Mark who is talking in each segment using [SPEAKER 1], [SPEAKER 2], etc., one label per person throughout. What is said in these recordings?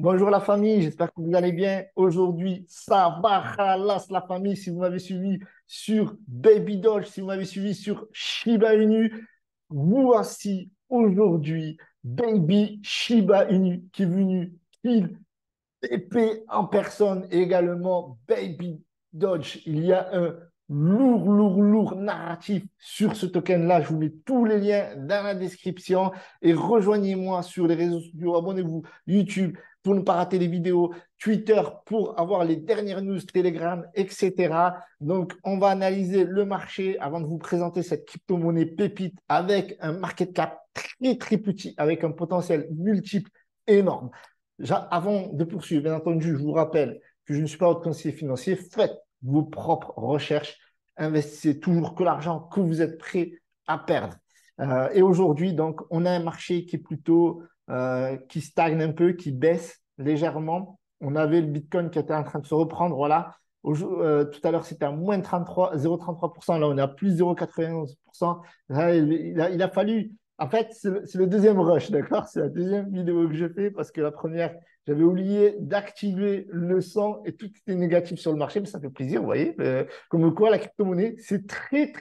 [SPEAKER 1] Bonjour la famille, j'espère que vous allez bien. Aujourd'hui, ça va, khalas la famille. Si vous m'avez suivi sur Baby Doge, si vous m'avez suivi sur Shiba Inu, voici aujourd'hui Baby Shiba Inu qui est venu kill Pépé en personne et également Baby Dodge. Il y a un lourd narratif sur ce token-là. Je vous mets tous les liens dans la description et rejoignez-moi sur les réseaux sociaux. Abonnez-vous YouTube pour ne pas rater les vidéos, Twitter pour avoir les dernières news, Telegram, etc. Donc, on va analyser le marché avant de vous présenter cette crypto-monnaie pépite avec un market cap très petit, avec un potentiel multiple énorme. Avant de poursuivre, bien entendu, je vous rappelle que je ne suis pas votre conseiller financier. Faites vos propres recherches. Investissez toujours que l'argent que vous êtes prêt à perdre. Et aujourd'hui, donc, on a un marché qui est plutôt qui stagne un peu, qui baisse légèrement. On avait le Bitcoin qui était en train de se reprendre. Voilà. Tout à l'heure, c'était à moins 33, 0,33%. Là, on est à plus 0,91%. Là, il a fallu en fait, c'est le deuxième rush, d'accord? C'est la deuxième vidéo que je fais parce que la première, j'avais oublié d'activer le son et tout était négatif sur le marché, mais ça fait plaisir, vous voyez. Comme quoi, la crypto-monnaie, c'est très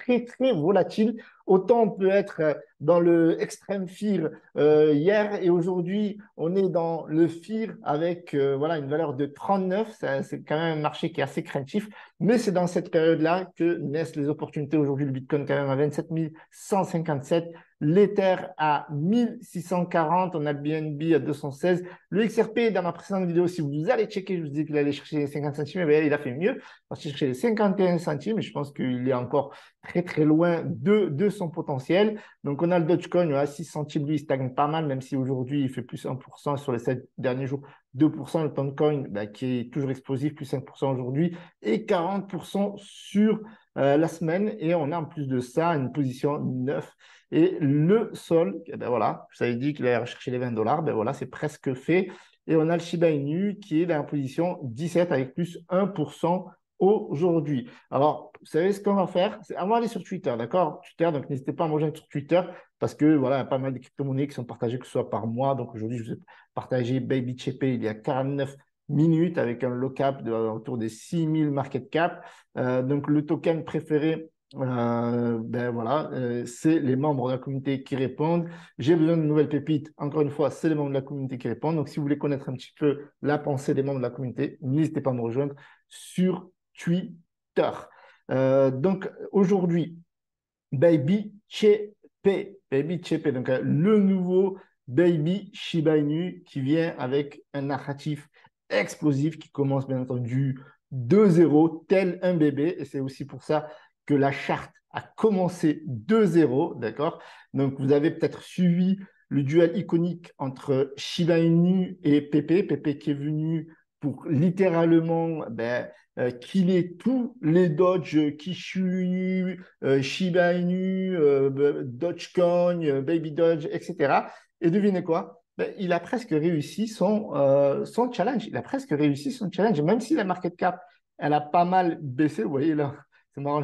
[SPEAKER 1] volatile. Autant on peut être dans le extrême fear hier et aujourd'hui, on est dans le fear avec voilà, une valeur de 39. C'est quand même un marché qui est assez craintif, mais c'est dans cette période-là que naissent les opportunités. Aujourd'hui, le Bitcoin quand même à 27 157. L'Ether à 1640, on a le BNB à 216. Le XRP, dans ma précédente vidéo, si vous allez checker, je vous dis qu'il allait chercher les 50 centimes, mais il a fait mieux, parce qu'il cherchait les 51 centimes, et je pense qu'il est encore très loin de son potentiel. Donc, on a le Dogecoin à 6 centimes, lui, il stagne pas mal, même si aujourd'hui, il fait plus 1% sur les 7 derniers jours, 2%. Le Toncoin, bah, qui est toujours explosif, plus 5% aujourd'hui, et 40% sur la semaine. Et on a en plus de ça une position 9. Et le sol, eh ben voilà, je t'avais dit qu'il allait rechercher les 20 dollars, ben voilà, c'est presque fait. Et on a le Shiba Inu qui est dans la position 17 avec plus 1% aujourd'hui. Alors, vous savez ce qu'on va faire? C'est avant d'aller sur Twitter, d'accord? Twitter, donc n'hésitez pas à me rejoindre sur Twitter parce que voilà, il y a pas mal de crypto-monnaies qui sont partagées, que ce soit par mois. Donc aujourd'hui, je vous ai partagé Baby Chepe il y a 49 minutes avec un low cap autour des 6000 market cap. Donc le token préféré ben voilà, c'est les membres de la communauté qui répondent. J'ai besoin de nouvelles pépites. Encore une fois, c'est les membres de la communauté qui répondent. Donc, si vous voulez connaître un petit peu la pensée des membres de la communauté, n'hésitez pas à me rejoindre sur Twitter. Donc, aujourd'hui, Baby Chepe. Baby Chepe, donc le nouveau Baby Shiba Inu qui vient avec un narratif explosif qui commence bien entendu de zéro, tel un bébé. Et c'est aussi pour ça que la charte a commencé de zéro, d'accord? Donc vous avez peut-être suivi le duel iconique entre Shiba Inu et Pepe. Pepe qui est venu pour littéralement killer tous les Dodge, Kishu, Shiba Inu, Dogecoin, Baby Doge, etc. Et devinez quoi? Ben, il a presque réussi son challenge. Il a presque réussi son challenge, même si la market cap, elle a pas mal baissé. Vous voyez là, c'est marrant.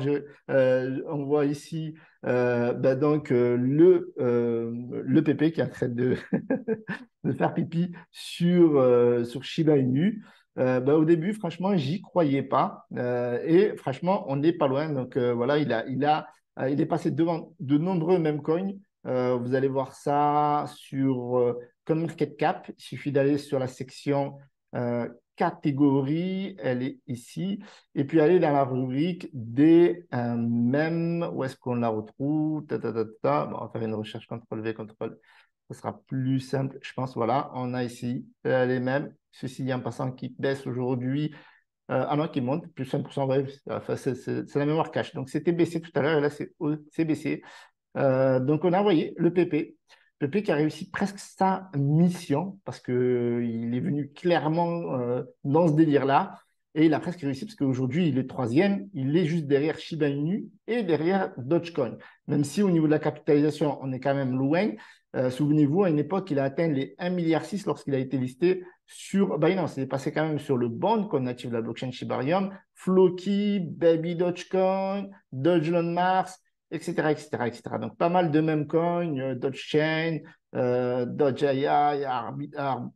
[SPEAKER 1] On voit ici le PP qui est en train de faire pipi sur Shiba Inu. Au début, franchement, j'y croyais pas. Et franchement, on n'est pas loin. Donc voilà, il est passé devant de nombreux meme coins. Vous allez voir ça sur CoinMarketCap. Il suffit d'aller sur la section euh, catégorie. Elle est ici. Et puis aller dans la rubrique des mèmes. Où est-ce qu'on la retrouve? Bon, on va faire une recherche CTRL-V, CTRL. Ce sera plus simple, je pense. Voilà, on a ici les mêmes. Ceci en passant qui baisse aujourd'hui. Ah non, qui monte, plus 5%. Ouais, enfin, c'est la mémoire cache. Donc, c'était baissé tout à l'heure et là, c'est baissé. Donc, on a envoyé le PP. PP qui a réussi presque sa mission parce qu'il est venu clairement dans ce délire-là. Et il a presque réussi parce qu'aujourd'hui, il est troisième. Il est juste derrière Shiba Inu et derrière Dogecoin. Même si au niveau de la capitalisation, on est quand même loin. Souvenez-vous, à une époque, il a atteint les 1,6 milliard lorsqu'il a été listé sur Binance. Il est passé quand même sur le bond qu'on natif de la blockchain Shibarium, Floki, Baby Dogecoin, Dogelon Mars, etc. Donc, pas mal de meme coins, Dogechain, Dodge AI,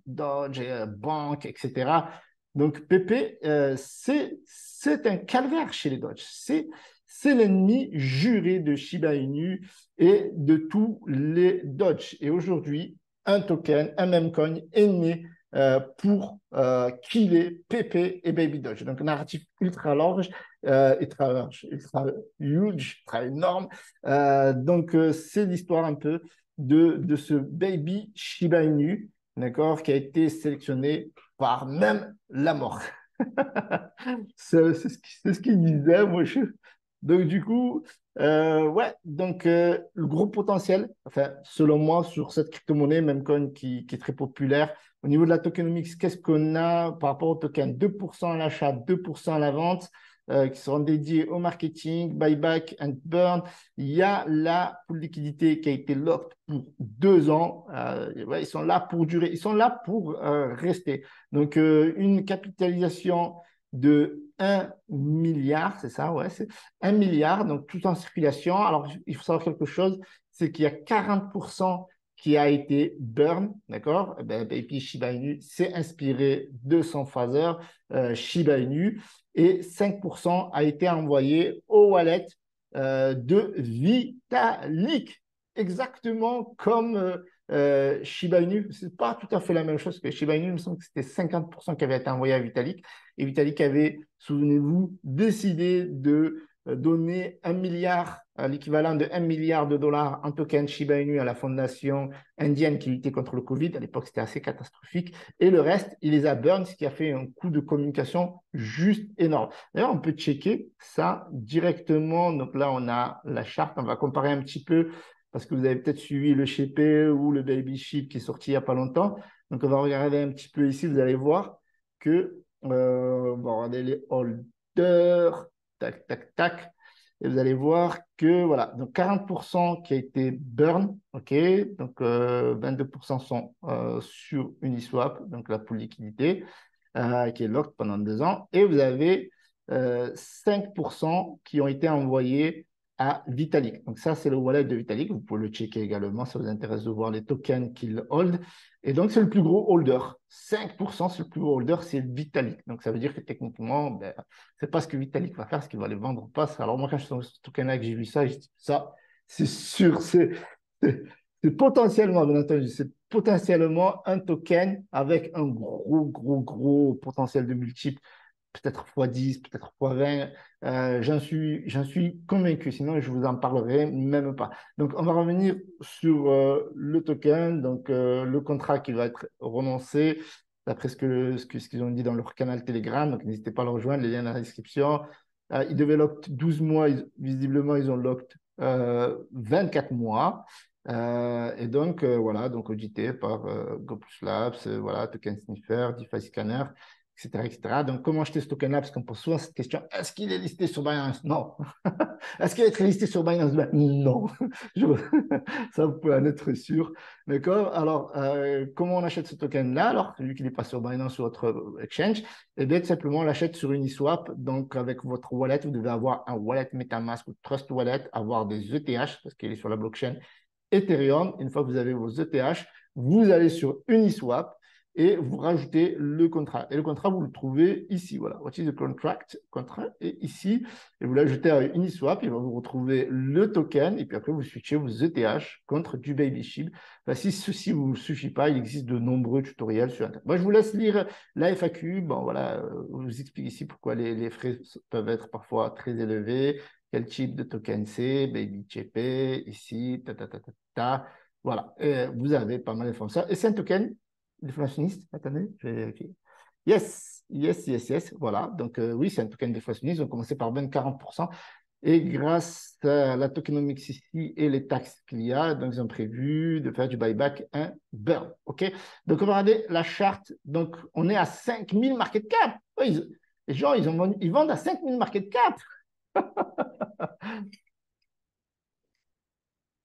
[SPEAKER 1] Dodge, Bank, etc. Donc, PP, c'est un calvaire chez les Dodge. C'est l'ennemi juré de Shiba Inu et de tous les Dodge. Et aujourd'hui, un token, un meme-coin est né pour killer PP et Baby Doge. Donc, un narratif ultra large, ultra huge, ultra énorme. Donc, c'est l'histoire un peu de ce Baby Shiba Inu, d'accord, qui a été sélectionné par même la mort. C'est ce qu'il disait, moi. Donc, du coup, ouais, donc le gros potentiel, enfin, selon moi, sur cette crypto-monnaie, même coin qui est très populaire, au niveau de la tokenomics, qu'est-ce qu'on a par rapport au token? 2% à l'achat, 2% à la vente, qui seront dédiés au marketing, buyback and burn. Il y a la pool liquidité qui a été locked pour 2 ans. Ouais, ils sont là pour durer, ils sont là pour rester. Donc, une capitalisation de 1 milliard, c'est ça, ouais, c'est 1 milliard, donc tout en circulation. Alors, il faut savoir quelque chose, c'est qu'il y a 40% qui a été burn, d'accord? Et puis Shiba Inu s'est inspiré de son phaser Shiba Inu et 5% a été envoyé au wallet de Vitalik, exactement comme Shiba Inu. Ce n'est pas tout à fait la même chose que Shiba Inu. Il me semble que c'était 50% qui avait été envoyé à Vitalik. Et Vitalik avait, souvenez-vous, décidé de donner 1 milliard, l'équivalent de 1 milliard de dollars en token Shiba Inu à la fondation indienne qui luttait contre le Covid. À l'époque, c'était assez catastrophique. Et le reste, il les a burn, ce qui a fait un coup de communication juste énorme. D'ailleurs, on peut checker ça directement. Donc là, on a la charte. On va comparer un petit peu parce que vous avez peut-être suivi le Shepe ou le Baby Sheep qui est sorti il n'y a pas longtemps. Donc, on va regarder un petit peu ici. Vous allez voir que, bon, regardez les holders, tac, tac, tac. Et vous allez voir que, voilà, donc 40% qui a été burn, OK, donc 22% sont sur Uniswap, donc la pool liquidité, qui est locked pendant 2 ans. Et vous avez 5% qui ont été envoyés à Vitalik. Donc ça, c'est le wallet de Vitalik. Vous pouvez le checker également, ça vous intéresse de voir les tokens qu'il hold. Et donc, c'est le plus gros holder. 5%, c'est le plus gros holder, c'est Vitalik. Donc, ça veut dire que techniquement, ben, c'est pas ce que Vitalik va faire, ce qu'il va les vendre ou pas. Alors, moi, quand je suis sur ce token-là, que j'ai vu ça, j'ai dit, ça, c'est sûr, c'est potentiellement, bien entendu, c'est potentiellement un token avec un gros, gros, gros potentiel de multiple, peut-être fois 10, peut-être fois 20. J'en suis convaincu, sinon je vous en parlerai même pas. Donc, on va revenir sur le token, donc le contrat qui va être renoncé, d'après ce qu'ils ont dit dans leur canal Telegram. Donc, n'hésitez pas à le rejoindre, les liens dans la description. Ils devaient lock 12 mois, visiblement, ils ont locked 24 mois. Et donc, voilà, donc audité par GoPlus Labs, voilà, Token Sniffer, DeFi Scanner, etc., etc. Donc, comment acheter ce token-là? Parce qu'on pose souvent cette question, est-ce qu'il est listé sur Binance? Non. Est-ce qu'il est listé sur Binance? Ben, non. Je... Ça, vous pouvez en être sûr. D'accord? Alors, comment on achète ce token-là? Alors, vu qu'il n'est pas sur Binance ou autre exchange, eh bien, tout simplement, on l'achète sur Uniswap. Donc, avec votre wallet, vous devez avoir un wallet MetaMask ou Trust Wallet, avoir des ETH, parce qu'il est sur la blockchain Ethereum. Une fois que vous avez vos ETH, vous allez sur Uniswap et vous rajoutez le contrat. Et le contrat, vous le trouvez ici. Voilà, what is the contract? Contrat est ici. Et vous l'ajoutez à Uniswap, il va vous retrouver le token. Et puis après, vous switchez vos ETH contre du Baby Shield. Enfin, si ceci ne vous suffit pas, il existe de nombreux tutoriels sur Internet. Moi, je vous laisse lire la FAQ. Bon, voilà, je vous explique ici pourquoi les frais peuvent être parfois très élevés. Quel type de token c'est? Baby CP, ici, ta, ta, ta, ta, ta. Voilà, et vous avez pas mal d'informations. Et c'est un token déflationniste. Attendez, je vais vérifier. Yes, yes, yes, yes. Voilà, donc oui, c'est un token déflationniste. Ils ont commencé par 40%. Et grâce à la tokenomics ici et les taxes qu'il y a, donc ils ont prévu de faire du buyback un burn. OK? Donc, on va regarder la charte. Donc, on est à 5000 market cap. Les gens, ils vendent à 5000 market cap.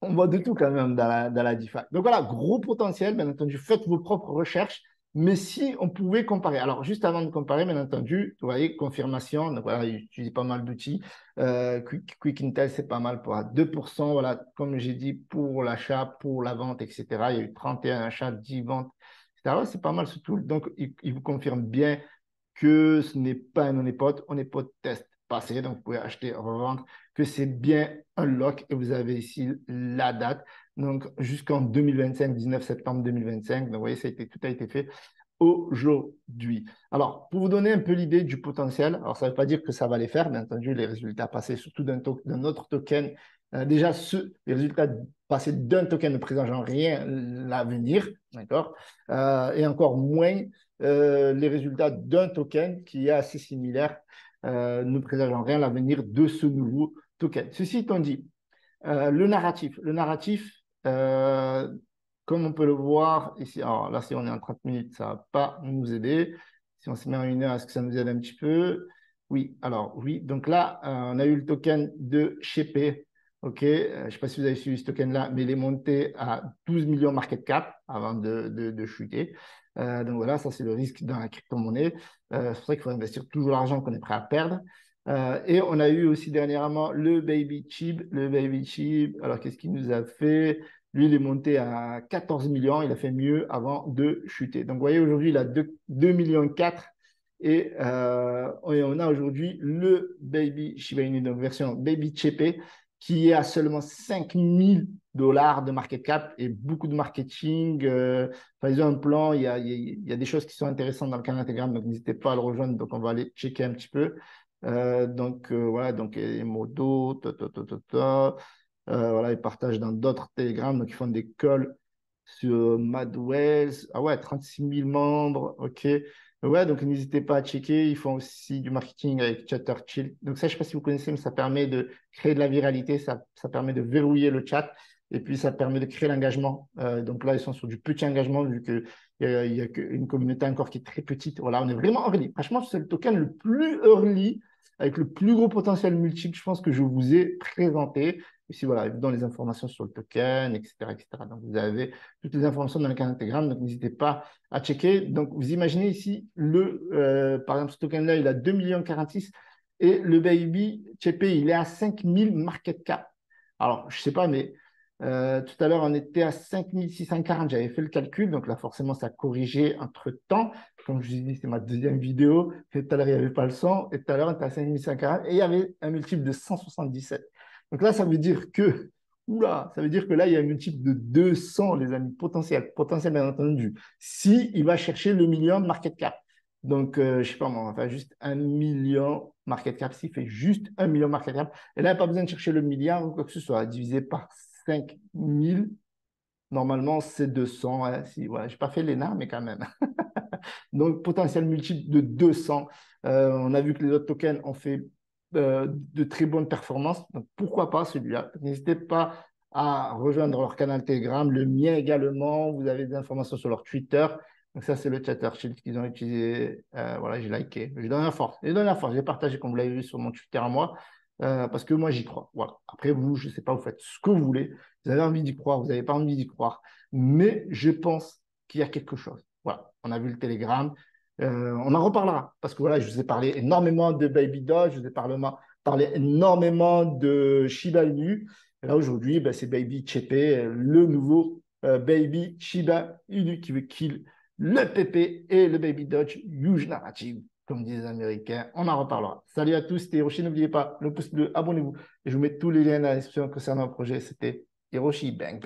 [SPEAKER 1] On voit de tout quand même dans la DeFi. Donc voilà, gros potentiel, bien entendu, faites vos propres recherches. Mais si on pouvait comparer, alors juste avant de comparer, bien entendu, vous voyez, confirmation, donc voilà, j'utilise pas mal d'outils. Quick Intel, c'est pas mal pour à 2%, voilà, comme j'ai dit, pour l'achat, pour la vente, etc. Il y a eu 31 achats, 10 ventes, etc. Ouais, c'est pas mal ce tool. Donc, il vous confirme bien que ce n'est pas un honeypot test passé, donc vous pouvez acheter, revendre, que c'est bien un lock et vous avez ici la date. Donc, jusqu'en 2025, 19 septembre 2025. Donc, vous voyez, tout a été fait aujourd'hui. Alors, pour vous donner un peu l'idée du potentiel, alors ça ne veut pas dire que ça va les faire, bien entendu, les résultats passés, surtout d'un autre token. Déjà, les résultats passés d'un token ne présentent rien l'avenir, d'accord? Et encore moins les résultats d'un token qui est assez similaire, ne présageant rien l'avenir de ce nouveau token. Ceci étant dit, le narratif. Comme on peut le voir ici, alors là, si on est en 30 minutes, ça ne va pas nous aider. Si on se met en 1 heure, est-ce que ça nous aide un petit peu? Oui, alors oui. Donc là, on a eu le token de Shepé. OK, je ne sais pas si vous avez suivi ce token-là, mais il est monté à 12 millions market cap avant de chuter. Donc voilà, ça c'est le risque dans la crypto-monnaie. C'est pour ça qu'il faut investir toujours l'argent qu'on est prêt à perdre. Et on a eu aussi dernièrement le Baby Chib. Le Baby Chib, alors qu'est-ce qu'il nous a fait? Lui, il est monté à 14 millions. Il a fait mieux avant de chuter. Donc, vous voyez, aujourd'hui, il a 2 millions 4. Et on a aujourd'hui le Baby Shiba Inu, donc version Baby Chepe, qui est à seulement 5 000 $ de market cap et beaucoup de marketing. Enfin, ils ont un plan. Il y a des choses qui sont intéressantes dans le canal Telegram, donc n'hésitez pas à le rejoindre. Donc, on va aller checker un petit peu. Voilà, donc les modos, voilà, ils partagent dans d'autres Telegram, donc ils font des calls sur Madwells. Ah ouais, 36 000 membres, ok. Ouais, donc n'hésitez pas à checker. Ils font aussi du marketing avec ChatterChill. Donc ça, je ne sais pas si vous connaissez, mais ça permet de créer de la viralité, ça permet de verrouiller le chat et puis ça permet de créer l'engagement. Donc là, ils sont sur du petit engagement vu qu'il y a une communauté encore qui est très petite. Voilà, on est vraiment early. Franchement, c'est le token le plus early avec le plus gros potentiel multiple, je pense que je vous ai présenté. Ici, voilà, dans les informations sur le token, etc., etc. Donc, vous avez toutes les informations dans le canal Telegram, donc n'hésitez pas à checker. Donc, vous imaginez ici, par exemple, ce token-là, il a 2 millions 46 et le Baby Chepe, il est à 5 000 market cap. Alors, je ne sais pas, mais tout à l'heure, on était à 5 640. J'avais fait le calcul, donc là, forcément, ça a corrigé entre-temps. Comme je vous ai dit, c'est ma deuxième vidéo. Et tout à l'heure, il n'y avait pas le son. Et tout à l'heure, on était à 5 140. Et il y avait un multiple de 177. Donc là, ça veut dire que, oula, ça veut dire que là, il y a un multiple de 200, les amis, potentiel. Potentiel, bien entendu. Si il va chercher le million de market cap. Donc, je ne sais pas, moi, on va faire juste 1 million market cap. S'il fait juste 1 million market cap. Et là, il n'y a pas besoin de chercher le milliard ou quoi que ce soit. Divisé par 5 000. Normalement, c'est 200. Hein, si, voilà, je n'ai pas fait l'ENA, mais quand même. Donc, potentiel multiple de 200. On a vu que les autres tokens ont fait de très bonnes performances. Donc, pourquoi pas celui-là? N'hésitez pas à rejoindre leur canal Telegram, le mien également. Vous avez des informations sur leur Twitter. Donc, ça, c'est le chatter shield qu'ils ont utilisé. Voilà, j'ai liké. Je donne la force. Je donne la force. J'ai partagé, comme vous l'avez vu sur mon Twitter à moi, parce que moi, j'y crois. Voilà. Après, vous, je ne sais pas, vous faites ce que vous voulez. Vous avez envie d'y croire, vous n'avez pas envie d'y croire. Mais je pense qu'il y a quelque chose. Voilà, on a vu le Telegram. On en reparlera parce que voilà, je vous ai parlé énormément de Baby Doge, je vous ai parlé énormément de Shiba Inu. Et là, aujourd'hui, ben, c'est Baby Chepe, le nouveau Baby Shiba Inu qui veut kill le PP et le Baby Doge Huge Narrative, comme disent les Américains. On en reparlera. Salut à tous, c'était Hiroshi. N'oubliez pas le pouce bleu, abonnez-vous. Et je vous mets tous les liens dans la description concernant le projet. C'était Hiroshi Bang.